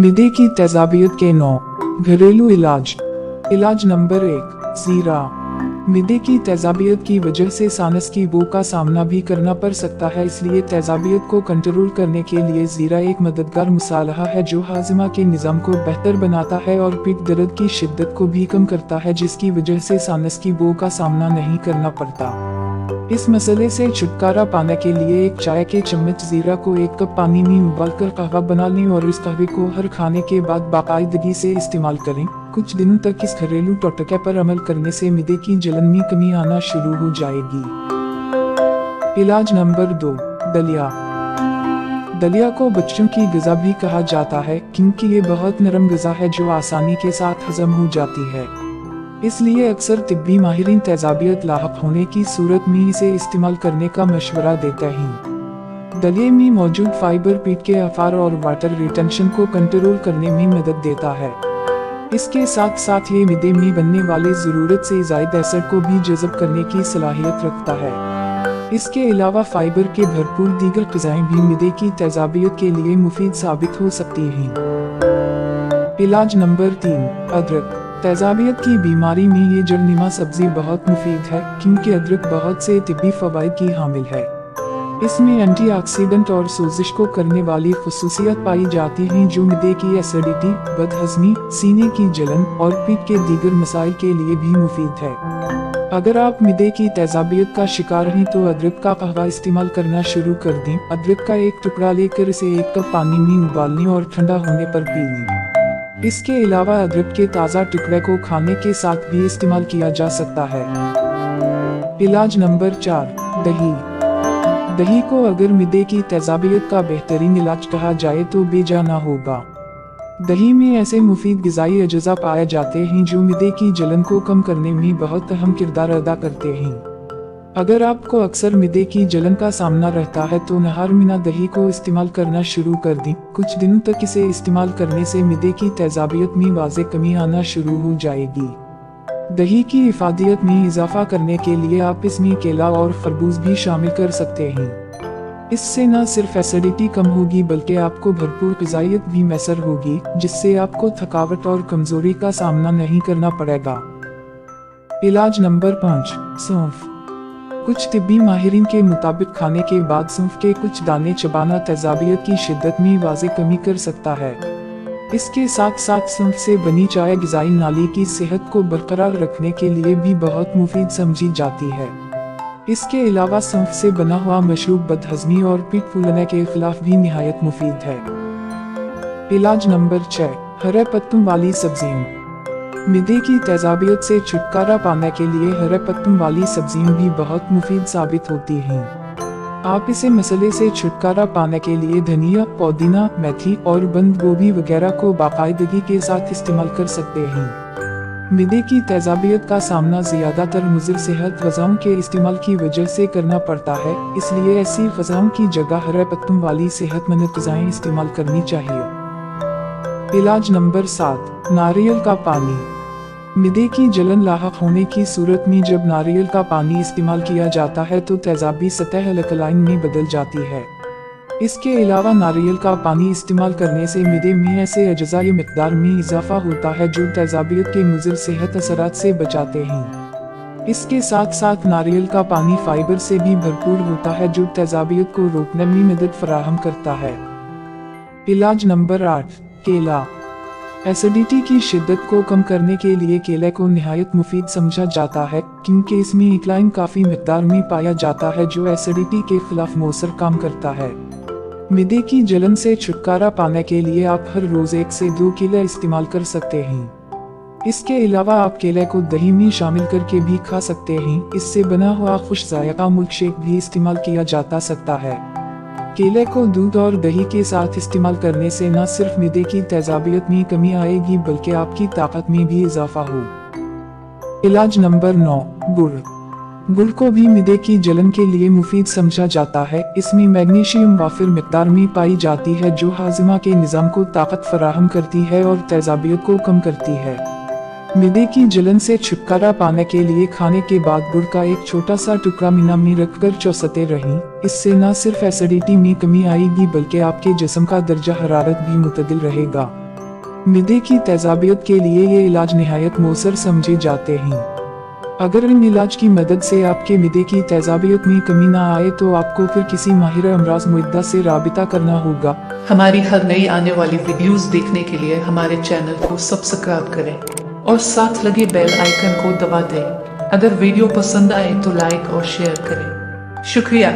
मिदे की तेजाबियत के 9 घरेलू इलाज। इलाज नंबर 1 जीरा। मिदे की तेजाबियत की वजह से सानस की बू का सामना भी करना पड़ सकता है, इसलिए तेजाबियत को कंट्रोल करने के लिए जीरा एक मददगार मसाला है जो हाजिमा के निज़ाम को बेहतर बनाता है और पीठ दर्द की शिद्दत को भी कम करता है, जिसकी वजह से सानस की बू का सामना नहीं करना पड़ता। इस मसले से छुटकारा पाने के लिए एक चाय के चम्मच जीरा को 1 कप पानी में उबालकर कहवा बना लें और इस कहवे को हर खाने के बाद बाकायदगी से इस्तेमाल करें। कुछ दिनों तक इस घरेलू टोटके पर अमल करने से मिदे की जलन में कमी आना शुरू हो जाएगी। इलाज नंबर 2 दलिया। दलिया को बच्चों की ग़िज़ा भी कहा जाता है क्योंकि ये बहुत नरम ग़िज़ा है जो आसानी के साथ हजम हो जाती है, इसलिए अक्सर तिब्बी माहिरीन तेजाबियत लाहक होने की सूरत में इसे इस्तेमाल करने का मशवरा देते हैं। दलिये में मौजूद फाइबर पीठ के अफार और वाटर रिटेंशन को कंट्रोल करने में मदद देता है। इसके साथ साथ ये मिदे में बनने वाले ज़रूरत से ज़ायद एसिड को भी जज़ब करने की सलाहियत रखता है। इसके अलावा फाइबर के भरपूर दीगर ग़िज़ाएं भी मिदे की तेजाबियत के लिए मुफीद साबित हो सकती हैं। इलाज नंबर 3 अदरक। तेजाबियत की बीमारी में ये जड़नुमा सब्जी बहुत मुफीद है क्योंकि अदरक बहुत से तिब्बी फ़वाइद की हामिल है। इसमें एंटीऑक्सीडेंट और सोजिश को करने वाली खुसूसियत पाई जाती हैं जो मिदे की एसिडिटी, बदहज़मी, सीने की जलन और पीठ के दीगर मसाइल के लिए भी मुफीद है। अगर आप मिदे की तेजाबियत का शिकार हैं तो अदरक का कहवा इस्तेमाल करना शुरू कर दें। अदरक का एक टुकड़ा लेकर इसे 1 कप पानी में उबाल लें और ठंडा होने पर पी लें। इसके अलावा अदरक के ताज़ा टुकड़े को खाने के साथ भी इस्तेमाल किया जा सकता है। इलाज नंबर 4 दही। दही को अगर मिदे की तेजाबियत का बेहतरीन इलाज कहा जाए तो बेजाना होगा। दही में ऐसे मुफीद ग़िज़ाई अज्जा पाए जाते हैं जो मिदे की जलन को कम करने में बहुत अहम किरदार अदा करते हैं। अगर आपको अक्सर मिदे की जलन का सामना रहता है तो नहार मिना दही को इस्तेमाल करना शुरू कर दें। कुछ दिनों तक इसे इस्तेमाल करने से मिदे की तेजाबियत में वाज़े कमी आना शुरू हो जाएगी। दही की इफादियत में इजाफा करने के लिए आप इसमें केला और खरबूज भी शामिल कर सकते हैं। इससे न सिर्फ एसिडिटी कम होगी बल्कि आपको भरपूर ग़िज़ाइयत भी मैसर होगी, जिससे आपको थकावट और कमजोरी का सामना नहीं करना पड़ेगा। इलाज नंबर 5 सौंफ। कुछ तिब्बी माहिरीन के मुताबिक खाने के बाद सौंफ के कुछ दाने चबाना तेजाबियत की शिद्दत में वाज़े कमी कर सकता है। इसके साथ साथ सौंफ से बनी चाय ग़िज़ाई नाली की सेहत को बरकरार रखने के लिए भी बहुत मुफीद समझी जाती है। इसके अलावा सौंफ से बना हुआ मशरूब बदहज़मी और पीठ फूलने के खिलाफ भी निहायत मुफीद है। इलाज नंबर 6 हरे पत्तों वाली सब्जियां। मिदे की तेजाबियत से छुटकारा पाने के लिए हरे पत्तों वाली सब्जियां भी बहुत मुफीद साबित होती हैं। आप इसे मसले से छुटकारा पाने के लिए धनिया, पुदीना, मेथी और बंद गोभी वगैरह को बाकायदगी के साथ इस्तेमाल कर सकते हैं। मिदे की तेजाबियत का सामना ज़्यादातर मुज़िर सेहत ग़िज़ाओं के इस्तेमाल की वजह से करना पड़ता है, इसलिए ऐसी ग़िज़ाओं की जगह हरे पत्तों वाली सेहतमंद ग़िज़ाएं इस्तेमाल करनी चाहिए। इलाज नंबर 7 नारियल का पानी। मिदे की जलन लाहक होने की सूरत में जब नारियल का पानी इस्तेमाल किया जाता है तो तेजाबी सतह अल्कलाइन में बदल जाती है। इसके अलावा नारियल का पानी इस्तेमाल करने से मिदे में ऐसे अज्जाए मिक़दार में इजाफा होता है जो तेजाबियत के मुज़िर सेहत असरात से बचाते हैं। इसके साथ साथ नारियल का पानी फाइबर से भी भरपूर होता है जो तेजाबियत को रोकने में मदद फराहम करता है। इलाज नंबर 8 केला। एसिडिटी की शिद्दत को कम करने के लिए केले को निहायत मुफीद समझा जाता है क्योंकि इसमें इक्लाइन काफ़ी मिक़दार में पाया जाता है जो एसिडिटी के खिलाफ मौसर काम करता है। मिदे की जलन से छुटकारा पाने के लिए आप हर रोज़ 1 से 2 केले इस्तेमाल कर सकते हैं। इसके अलावा आप केले को दही में शामिल करके भी खा सकते हैं। इससे बना हुआ खुश जायका मिल्कशेक भी इस्तेमाल किया जा सकता है। केले को दूध और दही के साथ इस्तेमाल करने से न सिर्फ मिदे की तेजाबियत में कमी आएगी बल्कि आपकी ताकत में भी इजाफा हो। इलाज नंबर 9 गुड़। गुड़ को भी मिदे की जलन के लिए मुफीद समझा जाता है। इसमें मैग्नीशियम वाफिर मिक़दार में पाई जाती है जो हाजिमा के निज़ाम को ताकत फराहम करती है और तेजाबियत को कम करती है। मिदे की जलन से छुटकारा पाने के लिए खाने के बाद गुड़ का एक छोटा सा टुकड़ा मीना में रखकर चौसते रहें। इससे न सिर्फ एसिडिटी में कमी आएगी बल्कि आपके जिस्म का दर्जा हरारत भी मुतदिल रहेगा। मिदे की तेजाबियत के लिए ये इलाज निहायत मौसर समझे जाते हैं। अगर इन इलाज की मदद से आपके मिदे की तेजाबियत में कमी ना आए तो आपको फिर किसी माहिर अमराज मुद्दा से राबिता करना होगा। हमारी हर नई आने वाली वीडियोस देखने के लिए हमारे चैनल को सब्सक्राइब करें और साथ लगे बेल आइकन को दबा दें। अगर वीडियो पसंद आए तो लाइक और शेयर करें। शुक्रिया।